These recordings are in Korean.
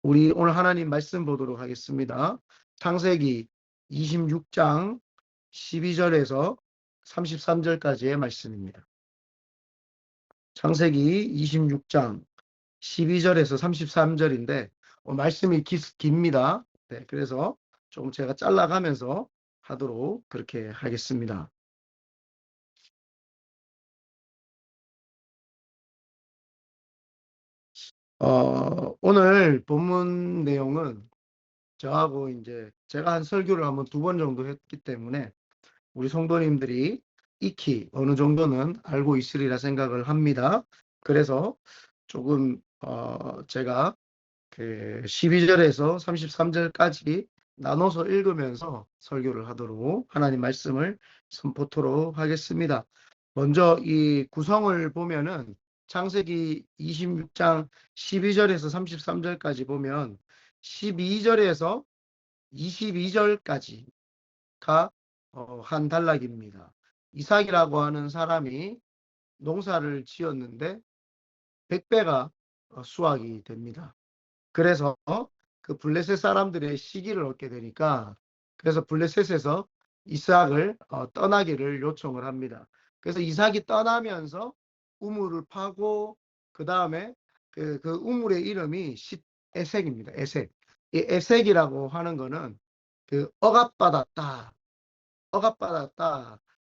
우리 오늘 하나님 말씀 보도록 하겠습니다. 창세기 26장 12절에서 33절까지의 말씀입니다. 창세기 26장 12절에서 33절인데 말씀이 깁니다. 네, 그래서 조금 제가 잘라가면서 하도록 그렇게 하겠습니다. 오늘 본문 내용은 저하고 이제 제가 한 설교를 한번 2번 정도 했기 때문에 우리 성도님들이 익히 어느 정도는 알고 있으리라 생각을 합니다. 그래서 조금 제가 그 12절에서 33절까지 나눠서 읽으면서 설교를 하도록 하나님 말씀을 선포토록 하겠습니다. 먼저 이 구성을 보면은 창세기 26장 12절에서 33절까지 보면 12절에서 22절까지가 한 단락입니다. 이삭이라고 하는 사람이 농사를 지었는데 100배가 수확이 됩니다. 그래서 그 블레셋 사람들의 시기를 얻게 되니까 그래서 블레셋에서 이삭을 떠나기를 요청을 합니다. 그래서 이삭이 떠나면서 우물을 파고 그 다음에 그 우물의 이름이 에색입니다. 에색. 이 에색이라고 하는 거는 그 억압받았다,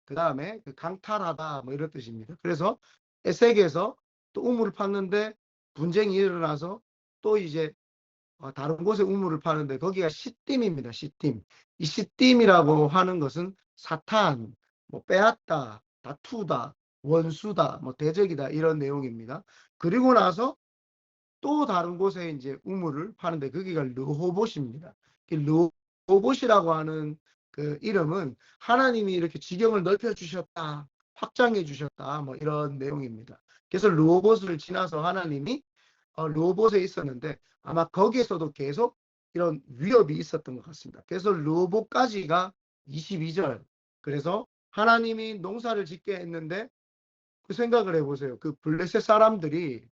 그 다음에 그 강탈하다 뭐 이런 뜻입니다. 그래서 에색에서 또 우물을 팠는데 분쟁이 일어나서 또 이제 다른 곳에 우물을 파는데 거기가 시딤입니다. 시딤. 이 시딤이라고 하는 것은 사탄, 뭐 빼앗다, 다투다, 원수다, 뭐 대적이다 이런 내용입니다. 그리고 나서 또 다른 곳에 이제 우물을 파는데 거기가 르호봇입니다. 르호봇이라고 하는 그 이름은 하나님이 이렇게 지경을 넓혀 주셨다, 확장해 주셨다, 뭐 이런 내용입니다. 그래서 르호봇을 지나서 하나님이 르호봇에 있었는데 아마 거기에서도 계속 이런 위협이 있었던 것 같습니다. 그래서 르호봇까지가 22절. 그래서 하나님이 농사를 짓게 했는데 그 생각을 해보세요. 그 블레셋 사람들이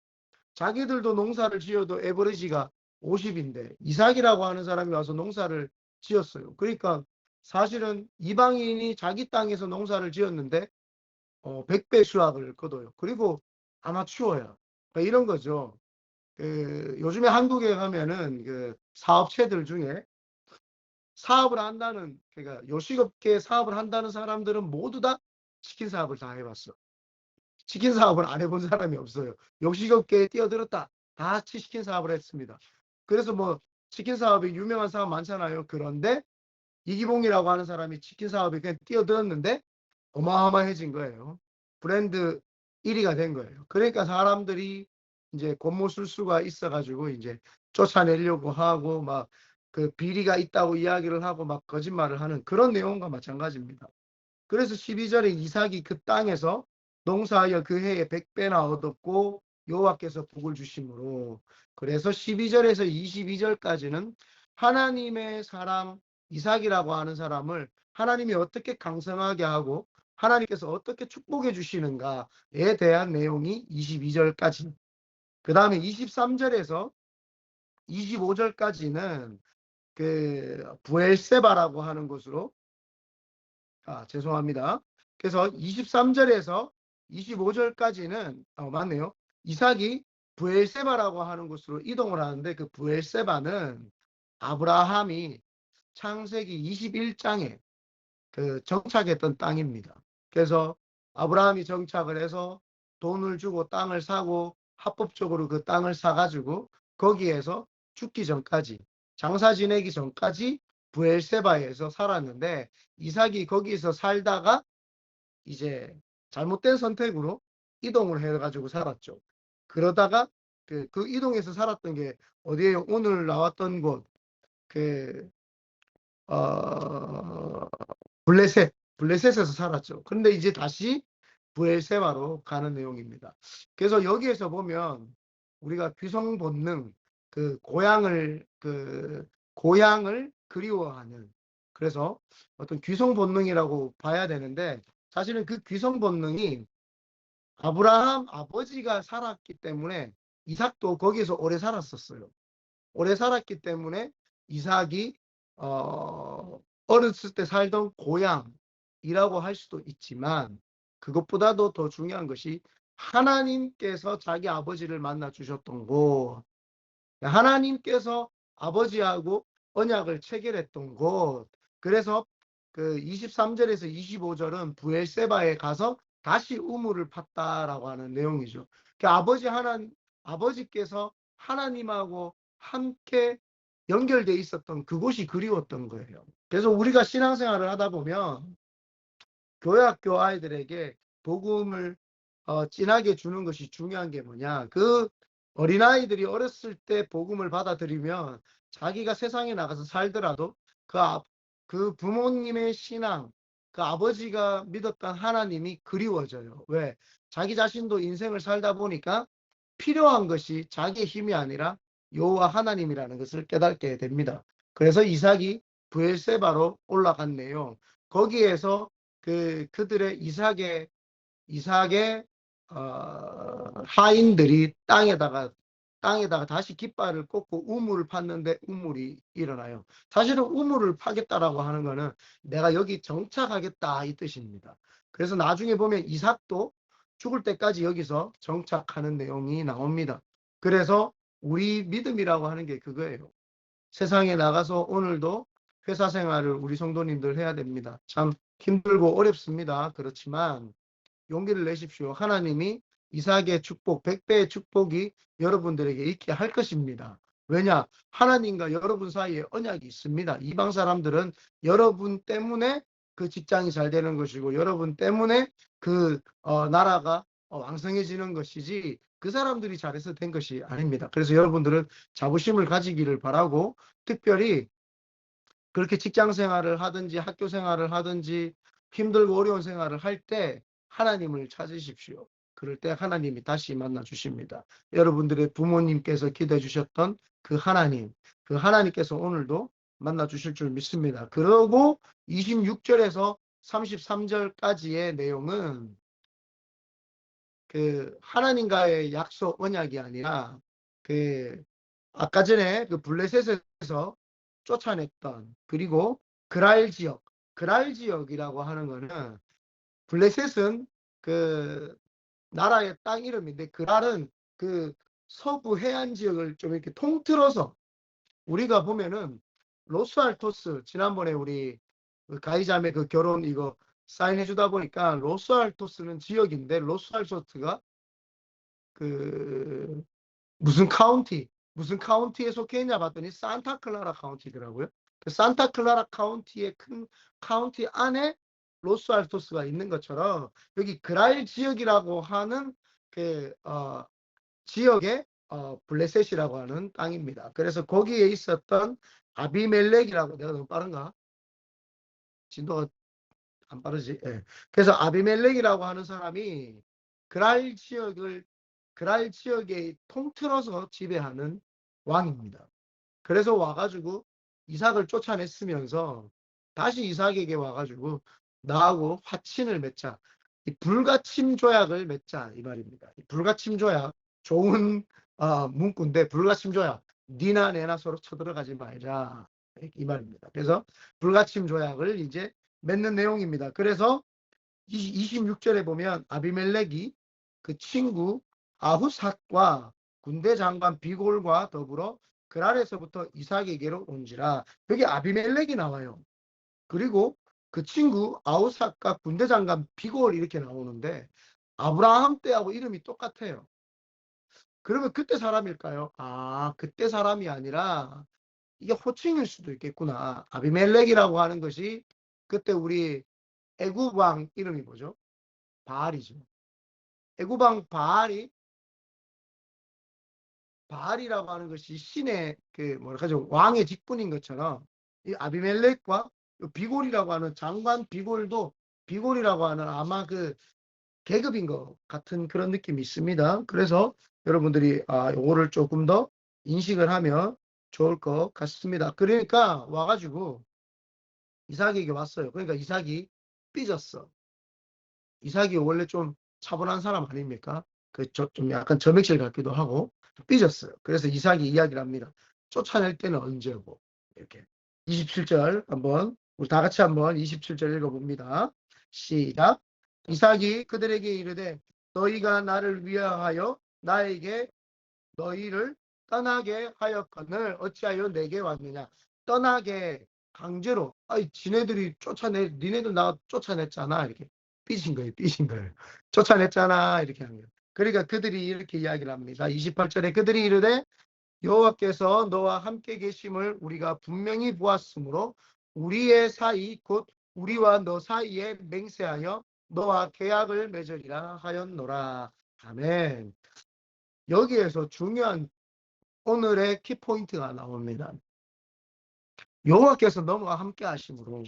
자기들도 농사를 지어도 에버리지가 50인데 이삭이라고 하는 사람이 와서 농사를 지었어요. 그러니까 사실은 이방인이 자기 땅에서 농사를 지었는데 100배 수확을 거둬요. 그리고 아마추어야. 그러니까 이런 거죠. 요즘에 한국에 가면은 그 사업체들 중에 사업을 한다는, 그러니까 요식업계 사업을 한다는 사람들은 모두 다 치킨 사업을 다 해봤어. 치킨 사업을 안 해본 사람이 없어요. 요식업계에 뛰어들었다. 다 같이 치킨 사업을 했습니다. 그래서 뭐 치킨 사업이 유명한 사업 많잖아요. 그런데 이기봉이라고 하는 사람이 치킨 사업에 그냥 뛰어들었는데 어마어마해진 거예요. 브랜드 1위가 된 거예요. 그러니까 사람들이 이제 권모술수가 있어가지고 이제 쫓아내려고 하고 막 그 비리가 있다고 이야기를 하고 막 거짓말을 하는 그런 내용과 마찬가지입니다. 그래서 12절에 이삭이 그 땅에서 농사하여 그 해에 100배나 얻었고 여호와께서 복을 주심으로, 그래서 12절에서 22절까지는 하나님의 사람 이삭이라고 하는 사람을 하나님이 어떻게 강성하게 하고 하나님께서 어떻게 축복해 주시는가에 대한 내용이 22절까지. 그 다음에 23절에서 25절까지는 그 부엘세바라고 하는 곳으로, 죄송합니다. 그래서 23절에서 25절까지는 맞네요. 이삭이 부엘세바라고 하는 곳으로 이동을 하는데 그 부엘세바는 아브라함이 창세기 21장에 그 정착했던 땅입니다. 그래서 아브라함이 정착을 해서 돈을 주고 땅을 사고 합법적으로 그 땅을 사가지고 거기에서 죽기 전까지, 장사 지내기 전까지 부엘세바에서 살았는데 이삭이 거기서 살다가 이제 잘못된 선택으로 이동을 해가지고 살았죠. 그러다가 그 이동해서 살았던 게 어디에요? 오늘 나왔던 곳, 그 블레셋에서 살았죠. 그런데 이제 다시 부엘세바로 가는 내용입니다. 그래서 여기에서 보면 우리가 귀성 본능, 고향을 그리워하는, 그래서 어떤 귀성 본능이라고 봐야 되는데 사실은 그 귀성 본능이 아브라함 아버지가 살았기 때문에 이삭도 거기에서 오래 살았었어요. 오래 살았기 때문에 이삭이 어렸을 때 살던 고향이라고 할 수도 있지만, 그것보다도 더 중요한 것이 하나님께서 자기 아버지를 만나 주셨던 곳, 하나님께서 아버지하고 언약을 체결했던 곳. 그래서 그 23절에서 25절은 부엘세바에 가서 다시 우물을 팠다라고 하는 내용이죠. 그 아버지께서 하나님하고 함께 연결돼 있었던 그곳이 그리웠던 거예요. 그래서 우리가 신앙생활을 하다 보면 교회학교 아이들에게 복음을 진하게 주는 것이 중요한 게 뭐냐, 그 어린아이들이 어렸을 때 복음을 받아들이면 자기가 세상에 나가서 살더라도 그 부모님의 신앙, 그 아버지가 믿었던 하나님이 그리워져요. 왜? 자기 자신도 인생을 살다 보니까 필요한 것이 자기의 힘이 아니라 여호와 하나님이라는 것을 깨닫게 됩니다. 그래서 이삭이 브엘세바로 올라간 내용, 거기에서 그들의 이삭의 하인들이 땅에다가 다시 깃발을 꽂고 우물을 팠는데 우물이 일어나요. 사실은 우물을 파겠다라고 하는 거는 내가 여기 정착하겠다 이 뜻입니다. 그래서 나중에 보면 이삭도 죽을 때까지 여기서 정착하는 내용이 나옵니다. 그래서 우리 믿음이라고 하는 게 그거예요. 세상에 나가서 오늘도 회사 생활을 우리 성도님들 해야 됩니다. 참 힘들고 어렵습니다. 그렇지만 용기를 내십시오. 하나님이 이삭의 축복, 100배의 축복이 여러분들에게 있게 할 것입니다. 왜냐? 하나님과 여러분 사이에 언약이 있습니다. 이방 사람들은 여러분 때문에 그 직장이 잘 되는 것이고, 여러분 때문에 그 나라가 왕성해지는 것이지, 그 사람들이 잘해서 된 것이 아닙니다. 그래서 여러분들은 자부심을 가지기를 바라고, 특별히 그렇게 직장 생활을 하든지 학교 생활을 하든지 힘들고 어려운 생활을 할 때 하나님을 찾으십시오. 그럴 때 하나님이 다시 만나 주십니다. 여러분들의 부모님께서 기도해 주셨던 그 하나님께서 오늘도 만나 주실 줄 믿습니다. 그러고 26절에서 33절까지의 내용은 그 하나님과의 약속 언약이 아니라, 그 아까 전에 그 블레셋에서 쫓아냈던, 그리고 그랄 지역이라고 하는 거는, 블레셋은 그 나라의 땅 이름인데, 그랄은 그 서부 해안 지역을 좀 이렇게 통틀어서, 우리가 보면은 로스알토스, 지난번에 우리 그 가이자매 그 결혼 이거 사인해 주다 보니까 로스알토스는 지역인데, 로스알토스가 그 무슨 카운티에 속해 있냐 봤더니 산타클라라 카운티더라고요. 그 산타클라라 카운티의 큰 카운티 안에 로스알토스가 있는 것처럼, 여기 그랄 지역이라고 하는 그 지역의 블레셋이라고 하는 땅입니다. 그래서 거기에 있었던 아비멜렉이라고, 내가 너무 빠른가? 진도가 안 빠르지? 예. 그래서 아비멜렉이라고 하는 사람이 그랄 지역을 그랄 지역에 통틀어서 지배하는 왕입니다. 그래서 와가지고 이삭을 쫓아냈으면서 다시 이삭에게 와가지고 나하고 화친을 맺자, 이 불가침 조약을 맺자 이 말입니다. 이 불가침 조약, 좋은 문구인데, 불가침 조약, 니나 내나 서로 쳐들어가지 말자 이 말입니다. 그래서 불가침 조약을 이제 맺는 내용입니다. 그래서 26절에 보면 아비멜렉이 그 친구 아후삭과 군대 장관 비골과 더불어 그랄에서부터 이삭에게로 온지라, 여기 아비멜렉이 나와요. 그리고 그 친구 아후삭과 군대 장관 비골 이렇게 나오는데, 아브라함 때하고 이름이 똑같아요. 그러면 그때 사람일까요? 그때 사람이 아니라 이게 호칭일 수도 있겠구나. 아비멜렉이라고 하는 것이 그때 우리 애굽 왕 이름이 뭐죠? 바알이죠. 애굽 왕 바알이라고 하는 것이 신의 그 뭐랄까죠, 왕의 직분인 것처럼, 이 아비멜렉과 비골이라고 하는 장관 비골이라고 하는 아마 그 계급인 것 같은 그런 느낌이 있습니다. 그래서 여러분들이 요거를 조금 더 인식을 하면 좋을 것 같습니다. 그러니까 와가지고 이삭에게 왔어요. 그러니까 이삭이 삐졌어. 이삭이 원래 좀 차분한 사람 아닙니까? 좀 약간 점액질 같기도 하고 삐졌어요. 그래서 이삭이 이야기를 합니다. 쫓아낼 때는 언제고. 이렇게 27절 한번 우리 다 같이 한번 27절 읽어봅니다. 시작. 이삭이 그들에게 이르되 너희가 나를 위하여 나에게 너희를 떠나게 하였거늘 어찌하여 내게 왔느냐. 떠나게 강제로. 아이 지네들이 니네들 나 쫓아냈잖아. 이렇게 삐진 거예요. 삐진 거예요. 쫓아냈잖아. 이렇게 하는 거예요. 그러니까 그들이 이렇게 이야기를 합니다. 28절에 그들이 이르되 여호와께서 너와 함께 계심을 우리가 분명히 보았으므로 우리의 사이 곧 우리와 너 사이에 맹세하여 너와 계약을 맺으리라 하였노라. 아멘. 여기에서 중요한 오늘의 키포인트가 나옵니다. 여호와께서 너와 함께 하심으로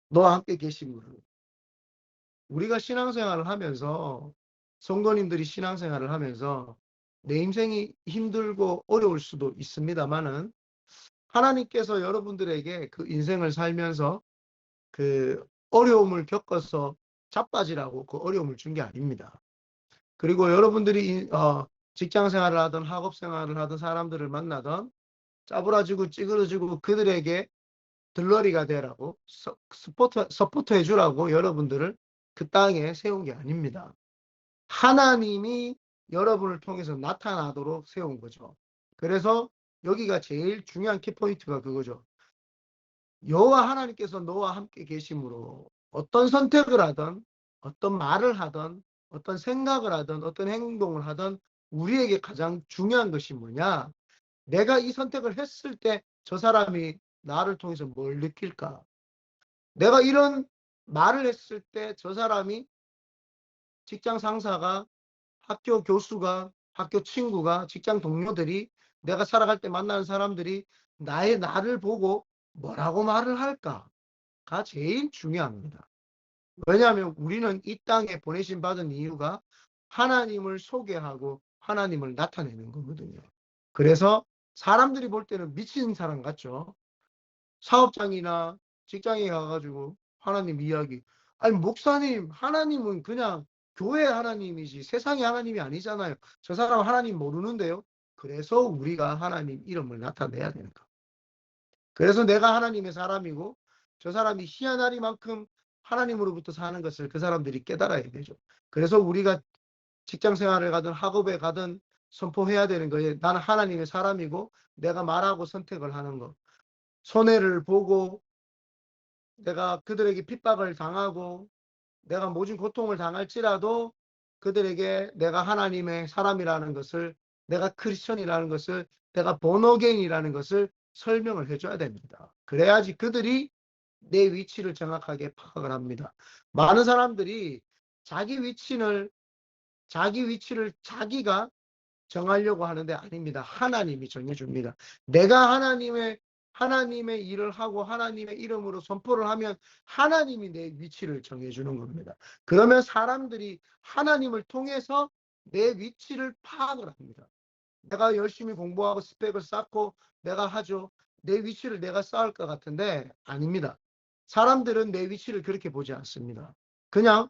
너와 함께 계심으로 우리가 신앙생활을 하면서 성도님들이 신앙생활을 하면서 내 인생이 힘들고 어려울 수도 있습니다만은 하나님께서 여러분들에게 그 인생을 살면서 그 어려움을 겪어서 자빠지라고 그 어려움을 준 게 아닙니다. 그리고 여러분들이 직장 생활을 하든 학업 생활을 하든 사람들을 만나든 짜부라지고 찌그러지고 그들에게 들러리가 되라고 서포트 해주라고 여러분들을 그 땅에 세운 게 아닙니다. 하나님이 여러분을 통해서 나타나도록 세운 거죠. 그래서 여기가 제일 중요한 키포인트가 그거죠. 여호와 하나님께서 너와 함께 계심으로 어떤 선택을 하든 어떤 말을 하든 어떤 생각을 하든 어떤 행동을 하든 우리에게 가장 중요한 것이 뭐냐? 내가 이 선택을 했을 때 저 사람이 나를 통해서 뭘 느낄까? 내가 이런 말을 했을 때 저 사람이 직장 상사가 학교 교수가 학교 친구가 직장 동료들이 내가 살아갈 때 만나는 사람들이 나를 보고 뭐라고 말을 할까가 제일 중요합니다. 왜냐하면 우리는 이 땅에 보내심 받은 이유가 하나님을 소개하고 하나님을 나타내는 거거든요. 그래서 사람들이 볼 때는 미친 사람 같죠. 사업장이나 직장에 가가지고 하나님 이야기. 아니 목사님 하나님은 그냥 교회 하나님이지 세상의 하나님이 아니잖아요. 저 사람 하나님 모르는데요. 그래서 우리가 하나님 이름을 나타내야 되는 거. 그래서 내가 하나님의 사람이고 저 사람이 희한하리만큼 하나님으로부터 사는 것을 그 사람들이 깨달아야 되죠. 그래서 우리가 직장 생활을 가든 학업에 가든 선포해야 되는 거예요. 나는 하나님의 사람이고 내가 말하고 선택을 하는 거. 손해를 보고 내가 그들에게 핍박을 당하고 내가 모진 고통을 당할지라도 그들에게 내가 하나님의 사람이라는 것을 내가 크리스천이라는 것을 내가 본어게인이라는 것을 설명을 해줘야 됩니다. 그래야지 그들이 내 위치를 정확하게 파악을 합니다. 많은 사람들이 자기 위치를 자기가 정하려고 하는데 아닙니다. 하나님이 정해줍니다. 내가 하나님의 일을 하고 하나님의 이름으로 선포를 하면 하나님이 내 위치를 정해주는 겁니다. 그러면 사람들이 하나님을 통해서 내 위치를 파악을 합니다. 내가 열심히 공부하고 스펙을 쌓고 내가 하죠. 내 위치를 내가 쌓을 것 같은데 아닙니다. 사람들은 내 위치를 그렇게 보지 않습니다. 그냥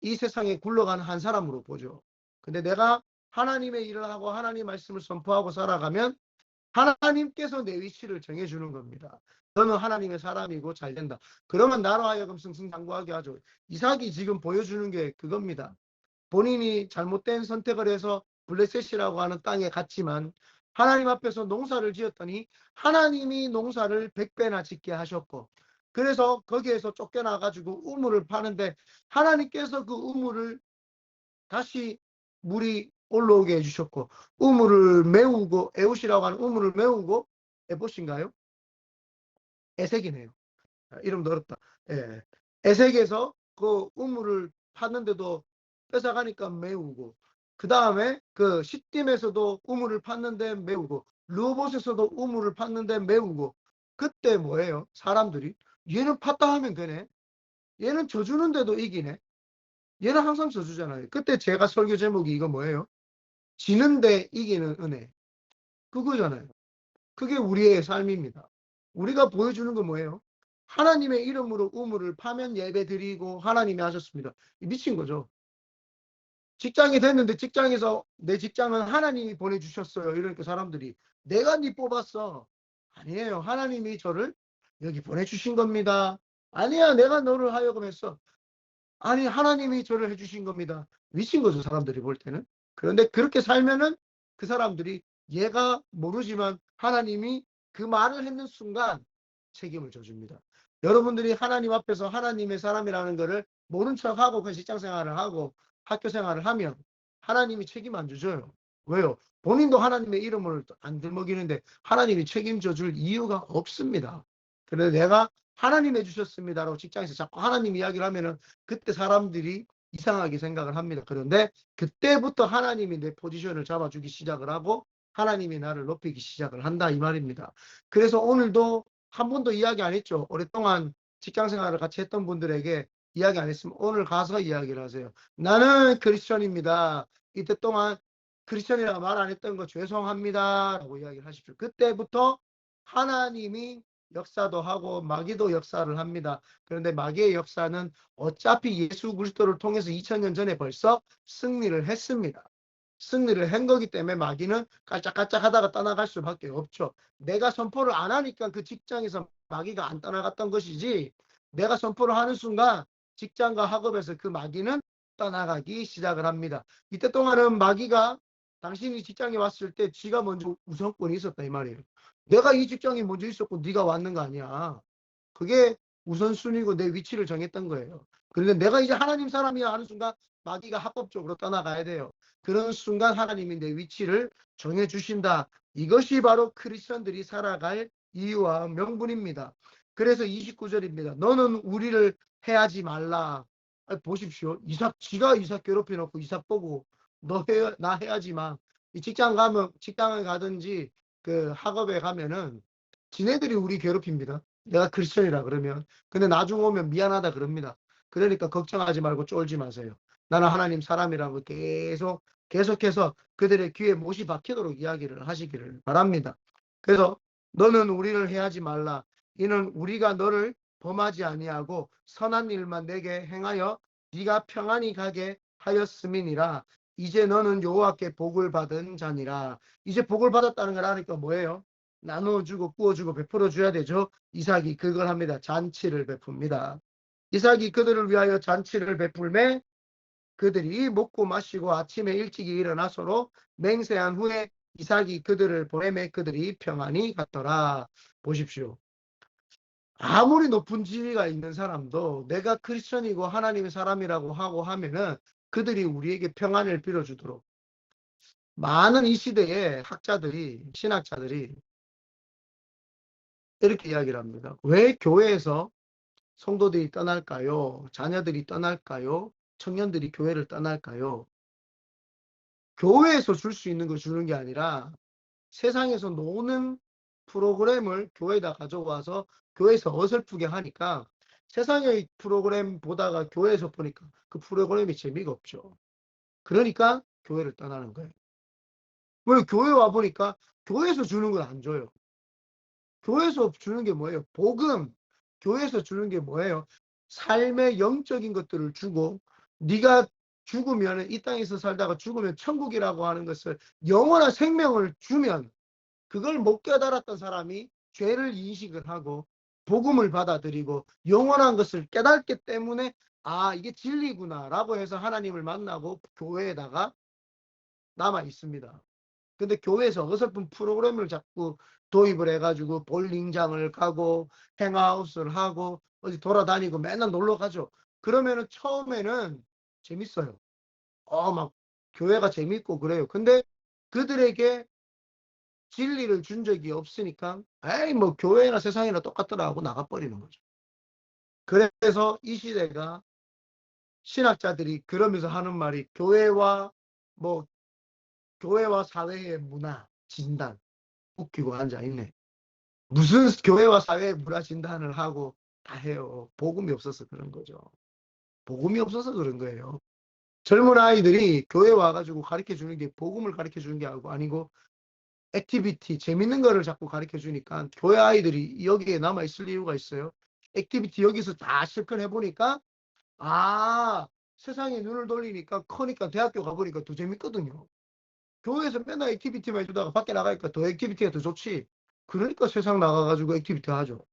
이 세상에 굴러가는 한 사람으로 보죠. 근데 내가 하나님의 일을 하고 하나님 말씀을 선포하고 살아가면 하나님께서 내 위치를 정해주는 겁니다. 너는 하나님의 사람이고 잘 된다. 그러면 나로 하여금 승승장구하게 하죠. 이삭이 지금 보여주는 게 그겁니다. 본인이 잘못된 선택을 해서 블레셋이라고 하는 땅에 갔지만 하나님 앞에서 농사를 지었더니 하나님이 농사를 100배나 짓게 하셨고 그래서 거기에서 쫓겨나가지고 우물을 파는데 하나님께서 그 우물을 다시 물이 올라오게 해주셨고 우물을 메우고 에웃이라고 하는 우물을 메우고 에봇인가요? 에색이네요. 이름도 어렵다. 예. 에색에서 그 우물을 팠는데도 뺏어가니까 메우고 그 다음에 그 시딤에서도 우물을 팠는데 메우고 르호봇에서도 우물을 팠는데 메우고 그때 뭐예요? 사람들이 얘는 팠다 하면 되네. 얘는 져주는데도 이기네. 얘는 항상 져주잖아요. 그때 제가 설교 제목이 이거 뭐예요? 지는데 이기는 은혜. 그거잖아요. 그게 우리의 삶입니다. 우리가 보여주는 건 뭐예요? 하나님의 이름으로 우물을 파면 예배 드리고 하나님이 하셨습니다. 미친 거죠. 직장이 됐는데 직장에서 내 직장은 하나님이 보내주셨어요. 이러니까 사람들이 내가 네 뽑았어. 아니에요. 하나님이 저를 여기 보내주신 겁니다. 아니야, 내가 너를 하여금 했어. 아니, 하나님이 저를 해주신 겁니다. 미친 거죠, 사람들이 볼 때는. 그런데 그렇게 살면은 그 사람들이 얘가 모르지만 하나님이 그 말을 했는 순간 책임을 져줍니다. 여러분들이 하나님 앞에서 하나님의 사람이라는 거를 모른 척하고 그 직장 생활을 하고 학교 생활을 하면 하나님이 책임 안 주셔요. 왜요? 본인도 하나님의 이름을 안 들먹이는데 하나님이 책임져 줄 이유가 없습니다. 그래서 내가 하나님 해주셨습니다라고 직장에서 자꾸 하나님 이야기를 하면은 그때 사람들이 이상하게 생각을 합니다. 그런데 그때부터 하나님이 내 포지션을 잡아주기 시작을 하고 하나님이 나를 높이기 시작을 한다 이 말입니다. 그래서 오늘도 한 번도 이야기 안 했죠. 오랫동안 직장 생활을 같이 했던 분들에게 이야기 안 했으면 오늘 가서 이야기를 하세요. 나는 크리스천입니다. 이때 동안 크리스천이라고 말 안 했던 거 죄송합니다 라고 이야기를 하십시오. 그때부터 하나님이 역사도 하고 마귀도 역사를 합니다. 그런데 마귀의 역사는 어차피 예수 그리스도를 통해서 2000년 전에 벌써 승리를 했습니다. 승리를 한 거기 때문에 마귀는 깔짝깔짝 하다가 떠나갈 수밖에 없죠. 내가 선포를 안 하니까 그 직장에서 마귀가 안 떠나갔던 것이지, 내가 선포를 하는 순간 직장과 학업에서 그 마귀는 떠나가기 시작을 합니다. 이때 동안은 마귀가 당신이 직장에 왔을 때 지가 먼저 우선권이 있었다 이 말이에요. 내가 이 직장에 먼저 있었고 네가 왔는 거 아니야. 그게 우선순위고 내 위치를 정했던 거예요. 그런데 내가 이제 하나님 사람이야 하는 순간 마귀가 합법적으로 떠나가야 돼요. 그런 순간 하나님이 내 위치를 정해주신다. 이것이 바로 크리스천들이 살아갈 이유와 명분입니다. 그래서 29절입니다. 너는 우리를 해하지 말라. 보십시오. 지가 이삭 괴롭혀놓고 이삭 보고 나 해하지 마. 이 직장을 가든지 그 학업에 가면은 지네들이 우리 괴롭힙니다. 내가 크리스천이라 그러면. 근데 나중 오면 미안하다 그럽니다. 그러니까 걱정하지 말고 쫄지 마세요. 나는 하나님 사람이라는 걸 계속해서 그들의 귀에 못이 박히도록 이야기를 하시기를 바랍니다. 그래서 너는 우리를 해하지 말라. 이는 우리가 너를 범하지 아니하고 선한 일만 내게 행하여 네가 평안히 가게 하였음이니라. 이제 너는 여호와께 복을 받은 자니라. 이제 복을 받았다는 걸 아니까 뭐예요? 나눠주고 구워주고 베풀어줘야 되죠. 이삭이 그걸 합니다. 잔치를 베풉니다. 이삭이 그들을 위하여 잔치를 베풀매 그들이 먹고 마시고 아침에 일찍이 일어나서로 맹세한 후에 이삭이 그들을 보내매 그들이 평안히 갔더라. 보십시오. 아무리 높은 지위가 있는 사람도 내가 크리스천이고 하나님의 사람이라고 하고 하면은 그들이 우리에게 평안을 빌어주도록 많은 이 시대의 신학자들이 이렇게 이야기를 합니다. 왜 교회에서 성도들이 떠날까요? 자녀들이 떠날까요? 청년들이 교회를 떠날까요? 교회에서 줄 수 있는 걸 주는 게 아니라 세상에서 노는 프로그램을 교회에다 가져와서 교회에서 어설프게 하니까 세상의 프로그램 보다가 교회에서 보니까 그 프로그램이 재미가 없죠. 그러니까 교회를 떠나는 거예요. 왜 교회 와 보니까 교회에서 주는 걸 안 줘요. 교회에서 주는 게 뭐예요? 복음. 교회에서 주는 게 뭐예요? 삶의 영적인 것들을 주고 네가 죽으면 이 땅에서 살다가 죽으면 천국이라고 하는 것을 영원한 생명을 주면 그걸 못 깨달았던 사람이 죄를 인식을 하고 복음을 받아들이고 영원한 것을 깨닫기 때문에 아 이게 진리구나 라고 해서 하나님을 만나고 교회에다가 남아 있습니다. 근데 교회에서 어설픈 프로그램을 자꾸 도입을 해가지고 볼링장을 가고 행하우스를 하고 어디 돌아다니고 맨날 놀러 가죠. 그러면은 처음에는 재밌어요. 막 교회가 재밌고 그래요. 근데 그들에게 진리를 준 적이 없으니까 에이 뭐 교회나 세상이나 똑같더라 하고 나가버리는 거죠. 그래서 이 시대가 신학자들이 그러면서 하는 말이 뭐 교회와 사회의 문화 진단 웃기고 앉아있네. 무슨 교회와 사회의 문화 진단을 하고 다 해요. 복음이 없어서 그런 거죠. 복음이 없어서 그런 거예요. 젊은 아이들이 교회 와가지고 가르쳐 주는 게 복음을 가르쳐 주는 게 아니고 액티비티 재밌는 거를 자꾸 가르쳐 주니까 교회 아이들이 여기에 남아 있을 이유가 있어요. 액티비티 여기서 다 실컷 해보니까 아 세상에 눈을 돌리니까 커니까 대학교 가보니까 더 재밌거든요. 교회에서 맨날 액티비티만 해주다가 밖에 나가니까 더 액티비티가 더 좋지. 그러니까 세상 나가가지고 액티비티 하죠.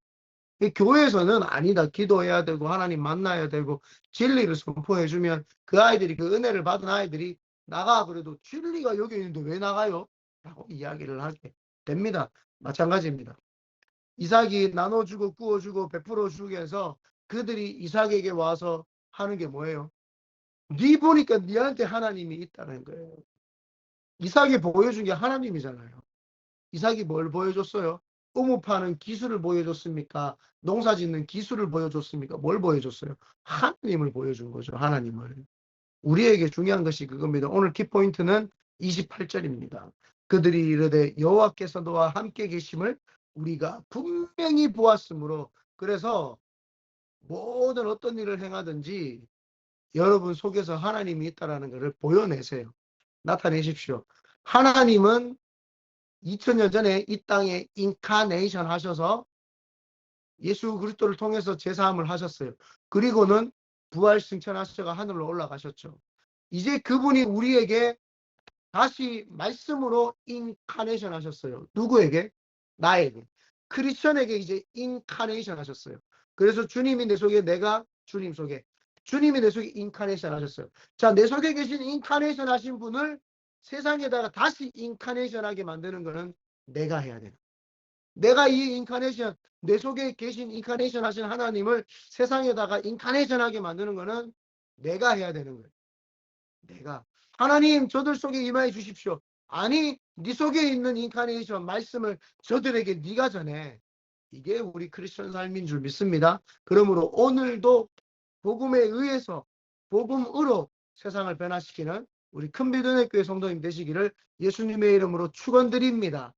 이 교회에서는 아니다. 기도해야 되고 하나님 만나야 되고 진리를 선포해주면 그 아이들이 그 은혜를 받은 아이들이 나가 그래도 진리가 여기 있는데 왜 나가요? 라고 이야기를 하게 됩니다. 마찬가지입니다. 이삭이 나눠주고 구워주고 베풀어주기 위해서 그들이 이삭에게 와서 하는 게 뭐예요? 네 보니까 네한테 하나님이 있다는 거예요. 이삭이 보여준 게 하나님이잖아요. 이삭이 뭘 보여줬어요? 우무 파는 기술을 보여줬습니까? 농사 짓는 기술을 보여줬습니까? 뭘 보여줬어요? 하나님을 보여준 거죠. 하나님을. 우리에게 중요한 것이 그겁니다. 오늘 키포인트는 28절입니다. 그들이 이르되 여호와께서 너와 함께 계심을 우리가 분명히 보았으므로, 그래서 모든 어떤 일을 행하든지 여러분 속에서 하나님이 있다라는 것을 보여내세요. 나타내십시오. 하나님은 2000년 전에 이 땅에 인카네이션 하셔서 예수 그리스도를 통해서 제사함을 하셨어요. 그리고는 부활 승천하셔가 하늘로 올라가셨죠. 이제 그분이 우리에게 다시 말씀으로 인카네이션 하셨어요. 누구에게? 나에게. 크리스천에게 이제 인카네이션 하셨어요. 그래서 주님이 내 속에, 내가 주님 속에, 주님이 내 속에 인카네이션 하셨어요. 자, 내 속에 계신 인카네이션 하신 분을 세상에다가 다시 인카네이션 하게 만드는 거는 내가 해야 돼요. 내가 이 인카네이션, 내 속에 계신 인카네이션 하신 하나님을 세상에다가 인카네이션 하게 만드는 거는 내가 해야 되는 거예요. 내가. 하나님 저들 속에 임하여 주십시오. 아니, 네 속에 있는 인카네이션 말씀을 저들에게 네가 전해. 이게 우리 크리스천 삶인 줄 믿습니다. 그러므로 오늘도 복음에 의해서 복음으로 세상을 변화시키는 우리 큰비전의 교회 성도님 되시기를 예수님의 이름으로 축원드립니다.